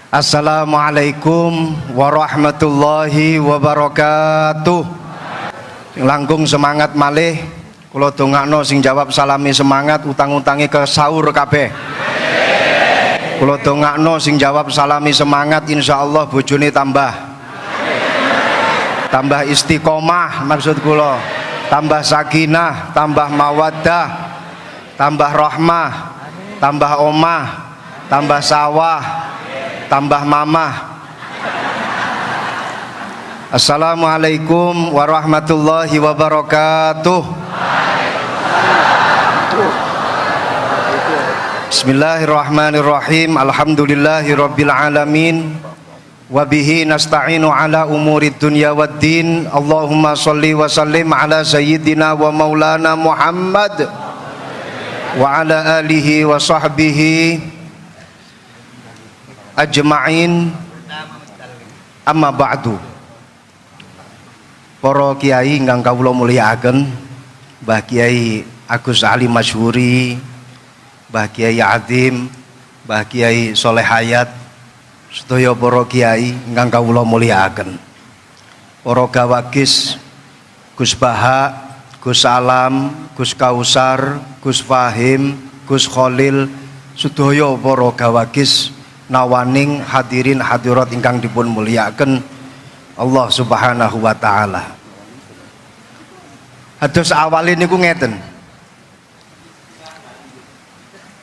Assalamualaikum warahmatullahi wabarakatuh. Langkung semangat malih, kula dongakno sing jawab salami semangat, utang-utangi ke sahur kabeh. Kula dongakno sing jawab salami semangat, insyaallah bojone tambah istiqomah, maksud kula tambah sakinah, tambah mawaddah, tambah rahmah, tambah omah, tambah sawah, tambah mamah. Assalamualaikum warahmatullahi wabarakatuh. Bismillahirrahmanirrahim. Alhamdulillahi rabbil alamin. Wabihi nasta'inu ala umurid dunya waddin. Allahumma salli wa sallim ala sayyidina wa maulana Muhammad wa ala alihi wa sahbihi ajma'in. Amma ba'du. Para kiai ingkang kawula mulyakaken, Mbah Kiai Agus Ali Masyhuri, Mbah Kiai Azim, Mbah Kiai Soleh Hayat, sedaya para kiai ingkang kawula mulyakaken, para gawagis Gus Baha, Gus Alam, Gus Kausar, Gus Fahim, Gus Khalil, sedaya para gawagis nawaning hadirin hadirat ingkang dipun mulyakaken Allah Subhanahu wa taala. Hados awale niku ngeten.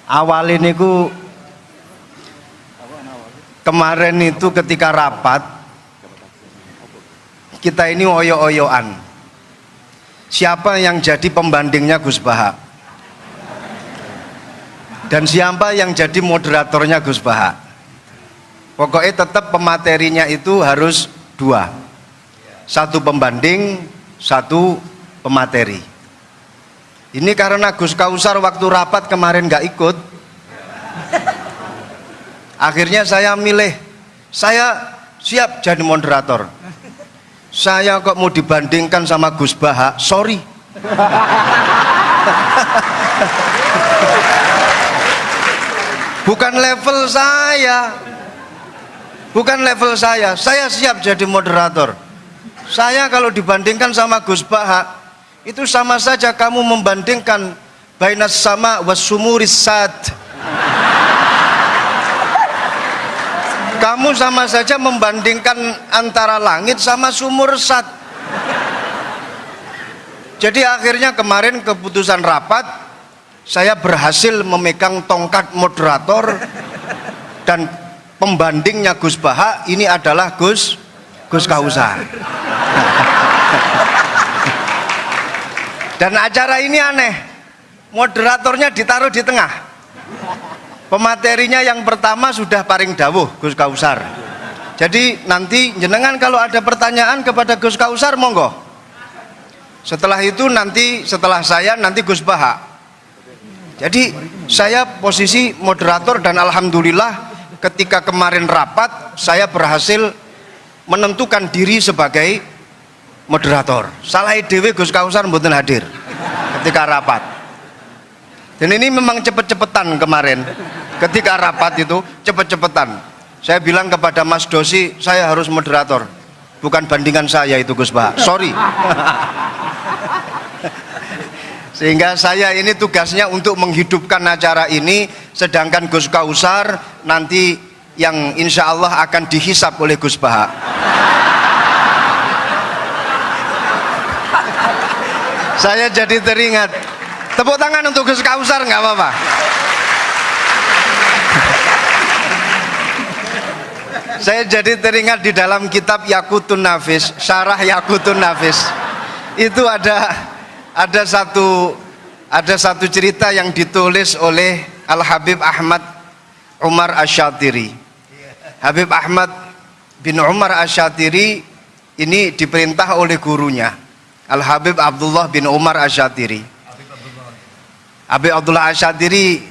Awale niku kemarin itu ketika rapat kita ini oyo-oyoan. Siapa yang jadi pembandingnya Gus Baha? Dan siapa yang jadi moderatornya Gus Baha? Pokoknya tetap pematerinya itu harus dua, satu pembanding, satu pemateri. Ini karena Gus Kausar waktu rapat kemarin nggak ikut, akhirnya saya milih, saya siap jadi moderator. Saya kok mau dibandingkan sama Gus Baha, sorry. Bukan level saya. Bukan level saya siap jadi moderator. Saya kalau dibandingkan sama Gus Baha, itu sama saja kamu membandingkan bainas sama wasumuris sad. Kamu sama saja membandingkan antara langit sama sumur sad. Jadi akhirnya kemarin keputusan rapat, saya berhasil memegang tongkat moderator dan pembandingnya Gus Baha ini adalah Gus Kausar. Dan acara ini aneh, moderatornya ditaruh di tengah, pematerinya yang pertama sudah paring dawuh Gus Kausar. Jadi nanti jenengan kalau ada pertanyaan kepada Gus Kausar monggo. Setelah itu nanti setelah saya nanti Gus Baha. Jadi saya posisi moderator dan alhamdulillah ketika kemarin rapat saya berhasil menentukan diri sebagai moderator. Salah dewe Gus Kausar mboten hadir ketika rapat. Dan ini memang cepet-cepetan kemarin. Ketika rapat itu cepet-cepetan. Saya bilang kepada Mas Dosi, saya harus moderator. Bukan bandingan saya itu Gus Baha. Sorry. Sehingga saya ini tugasnya untuk menghidupkan acara ini, sedangkan Gus Kausar nanti yang insya Allah akan dihisap oleh Gus Baha. Saya jadi teringat, tepuk tangan untuk Gus Kausar nggak apa-apa. Saya jadi teringat di dalam kitab Yaqutun Nafis, Syarah Yaqutun Nafis, itu ada satu cerita yang ditulis oleh Al-Habib Ahmad Umar Asyatiri. Habib Ahmad bin Umar Asyatiri ini diperintah oleh gurunya Al-Habib Abdullah bin Umar Asyatiri. Habib Abdullah Asyatiri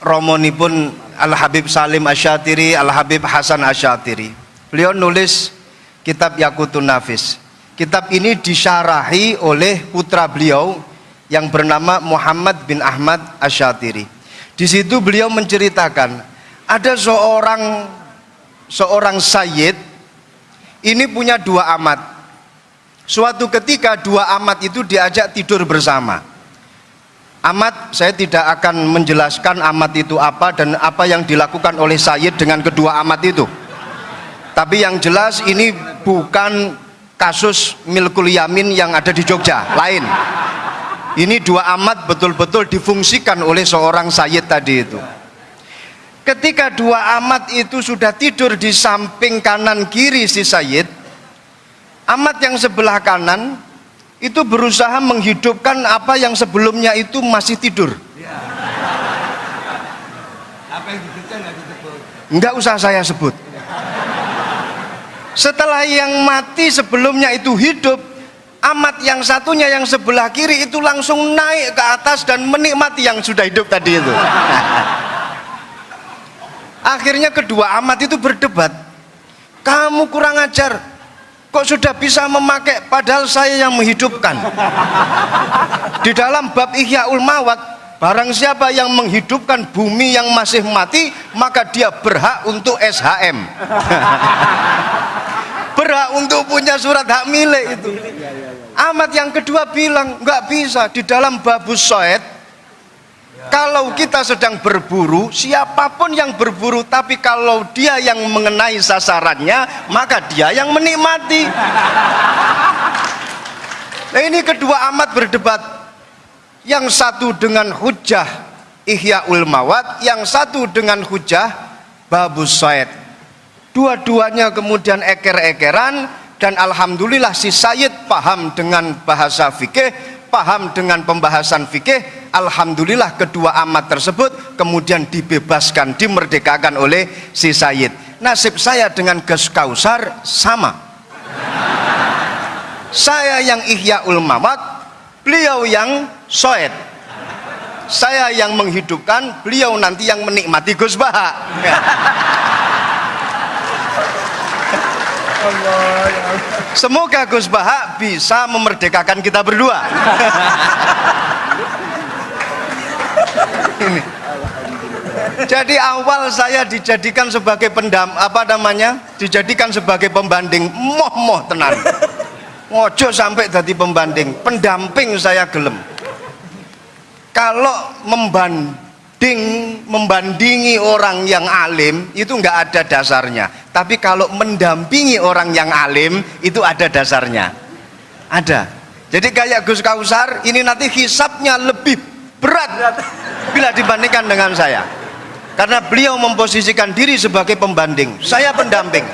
romonipun Al-Habib Salim Asyatiri, Al-Habib Hasan Asyatiri. Beliau nulis kitab Yaqutun Nafis. Kitab ini disyarahi oleh putra beliau yang bernama Muhammad bin Ahmad Asyatiri. Di situ beliau menceritakan ada seorang seorang sayyid ini punya dua amat. Suatu ketika dua amat itu diajak tidur bersama. Amat, saya tidak akan menjelaskan amat itu apa dan apa yang dilakukan oleh sayyid dengan kedua amat itu. Tapi yang jelas ini bukan kasus milkul yamin yang ada di Jogja, lain. Ini dua amat betul-betul difungsikan oleh seorang sayyid tadi itu. Ketika dua amat itu sudah tidur di samping kanan kiri si sayyid, amat yang sebelah kanan itu berusaha menghidupkan apa yang sebelumnya itu masih tidur. Apa yang dihidupkan nggak disebut? Nggak usah saya sebut. Setelah yang mati sebelumnya itu hidup, amat yang satunya yang sebelah kiri itu langsung naik ke atas dan menikmati yang sudah hidup tadi itu. Akhirnya kedua amat itu berdebat. Kamu kurang ajar, kok sudah bisa memakai padahal saya yang menghidupkan. Di dalam bab Ihyaul Mawat, barang siapa yang menghidupkan bumi yang masih mati, maka dia berhak untuk SHM. Berhak untuk punya surat hak milik itu. Amat yang kedua bilang nggak bisa. Di dalam babus soed, kalau kita sedang berburu, siapapun yang berburu, tapi kalau dia yang mengenai sasarannya, maka dia yang menikmati. Nah, ini kedua amat berdebat. Yang satu dengan hujah Ihyaul Mawat, yang satu dengan hujah babus soed. Dua-duanya kemudian eker-ekeran, dan alhamdulillah si sayyid paham dengan bahasa fikih, paham dengan pembahasan fikih. Alhamdulillah kedua amat tersebut kemudian dibebaskan, dimerdekakan oleh si sayyid. Nasib saya dengan Gus Kausar sama. Saya yang Ihyaul Mawat, beliau yang soed. Saya yang menghidupkan, beliau nanti yang menikmati Gus Baha. Semoga Gus Baha bisa memerdekakan kita berdua. Ini. Jadi awal saya dijadikan sebagai dijadikan sebagai pembanding, moh tenan. Ngojo sampai jadi pembanding, pendamping saya gelem. Kalau membandingi orang yang alim itu nggak ada dasarnya, tapi kalau mendampingi orang yang alim itu ada dasarnya. Ada. Jadi kayak Gus Kausar ini nanti hisabnya lebih berat bila dibandingkan dengan saya, karena beliau memposisikan diri sebagai pembanding, saya pendamping.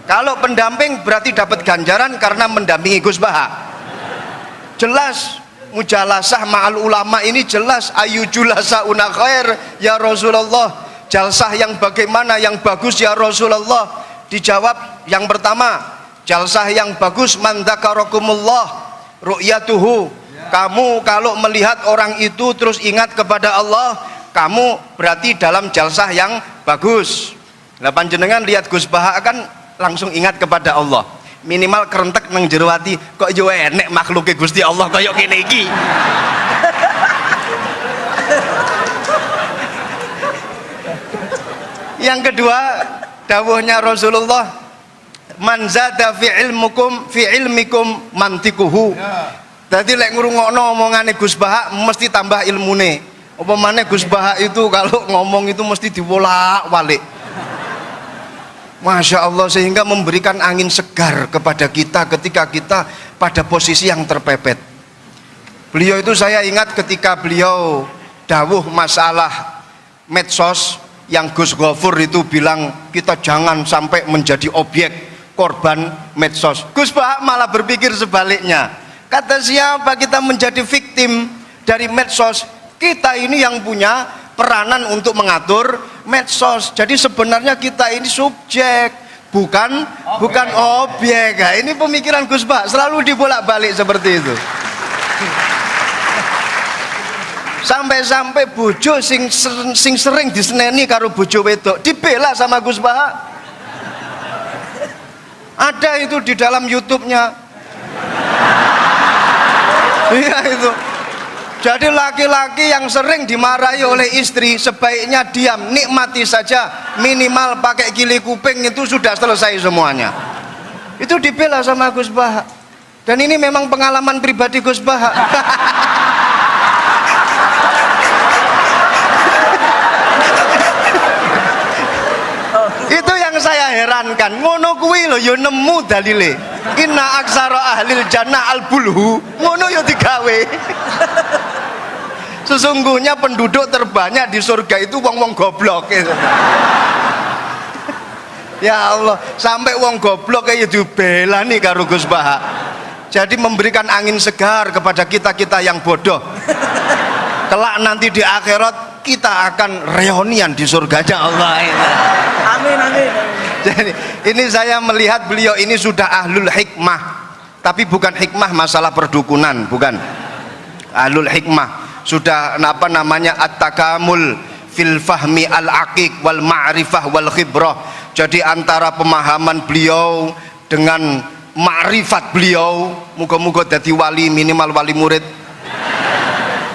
Kalau pendamping berarti dapat ganjaran karena mendampingi Gus Baha. Jelas mujalasah ma'al ulama ini jelas, ayu julasauna khair ya Rasulullah, jalsah yang bagaimana yang bagus ya Rasulullah? Dijawab yang pertama, jalsah yang bagus man dzakarakumullah ru'yatuhu. Kamu kalau melihat orang itu terus ingat kepada Allah, kamu berarti dalam jalsah yang bagus. Lah panjenengan lihat Gus Baha kan langsung ingat kepada Allah. Minimal kerentek nang jero ati, kok yo enek makhluke Gusti Allah kaya kene iki. Yang kedua, dawuhnya Rasulullah, man zada fi ilmikum mantikuhu. Dadi lek ngrungokno omongane Gus Baha mesti tambah ilmune. Apa maneh Gus Baha itu kalau ngomong itu mesti diwolak-walik. Masya Allah, sehingga memberikan angin segar kepada kita ketika kita pada posisi yang terpepet. Beliau itu saya ingat ketika beliau dawuh masalah medsos, yang Gus Ghafur itu bilang kita jangan sampai menjadi objek korban medsos. Gus Baha malah berpikir sebaliknya. Kata siapa kita menjadi victim dari medsos? Kita ini yang punya peranan untuk mengatur medsos. Jadi sebenarnya kita ini subjek, bukan objek. Nah, ini pemikiran Gus Baha selalu dibolak-balik seperti itu. Sampai-sampai bojo sing sering diseneni karo bojo wedok dibela sama Gus Baha. Ada itu di dalam YouTube-nya. Iya itu. Jadi laki-laki yang sering dimarahi oleh istri sebaiknya diam, nikmati saja, minimal pakai gili kuping itu sudah selesai semuanya. Itu dibela sama Gus Baha. Dan ini memang pengalaman pribadi Gus Baha. Itu yang saya herankan, ngono kuwi lho ya nemu dalile. Inna aksara ahlil jannah al bulhu, ngono ya digawe. Sesungguhnya penduduk terbanyak di surga itu wong-wong goblok gitu. Ya Allah, sampai wong goblok kayak dibela nih karo Gus Baha. Jadi memberikan angin segar kepada kita-kita yang bodoh. Kelak nanti di akhirat kita akan reunian di surganya Allah. Amin, amin. Jadi ini saya melihat beliau ini sudah ahlul hikmah, tapi bukan hikmah masalah perdukunan, bukan. Ahlul hikmah sudah apa namanya at-takamul fil fahmi al-aqiq wal ma'rifah wal khibrah. Jadi antara pemahaman beliau dengan ma'rifat beliau, muga-muga jadi wali, minimal wali murid,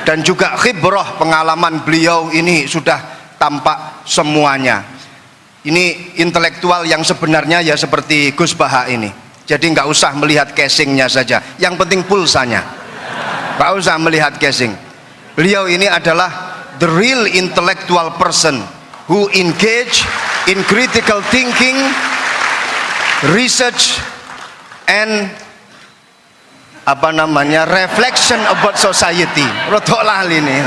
dan juga khibrah pengalaman beliau ini sudah tampak semuanya. Ini intelektual yang sebenarnya ya seperti Gus Baha ini. Jadi nggak usah melihat casingnya saja, yang penting pulsanya. Nggak usah melihat casing. Beliau ini adalah the real intellectual person who engage in critical thinking, research, and apa namanya reflection about society. Rodok lali nih.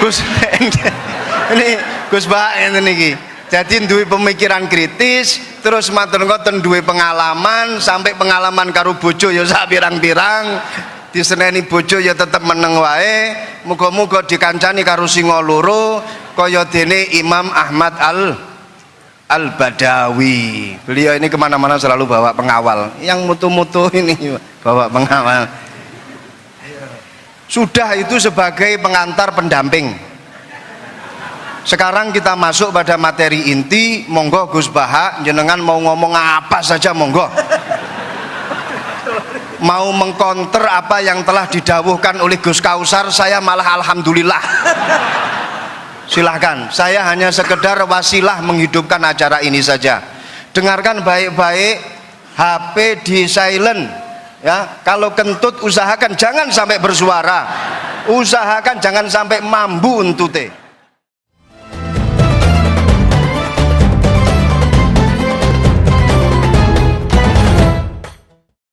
Gus ini Gus Baha ngene niki. Jadi duwe pemikiran kritis, terus matur ngoten duwe pengalaman, sampai pengalaman karo bojo ya sak pirang-pirang. Diseneni bojo ya tetep meneng wae. Muga-muga dikancani karo singa loro kaya dene Imam Ahmad Al-Badawi. Beliau ini kemana-mana selalu bawa pengawal. Yang mutu-mutu ini bawa pengawal. Sudah itu sebagai pengantar pendamping. Sekarang kita masuk pada materi inti. Monggo Gus Baha, jenengan mau ngomong apa saja monggo. Mau mengkonter apa yang telah didawuhkan oleh Gus Kausar, saya malah alhamdulillah. Silahkan, saya hanya sekedar wasilah menghidupkan acara ini saja. Dengarkan baik-baik, HP di silent ya. Kalau kentut usahakan jangan sampai bersuara, usahakan jangan sampai mambu untute.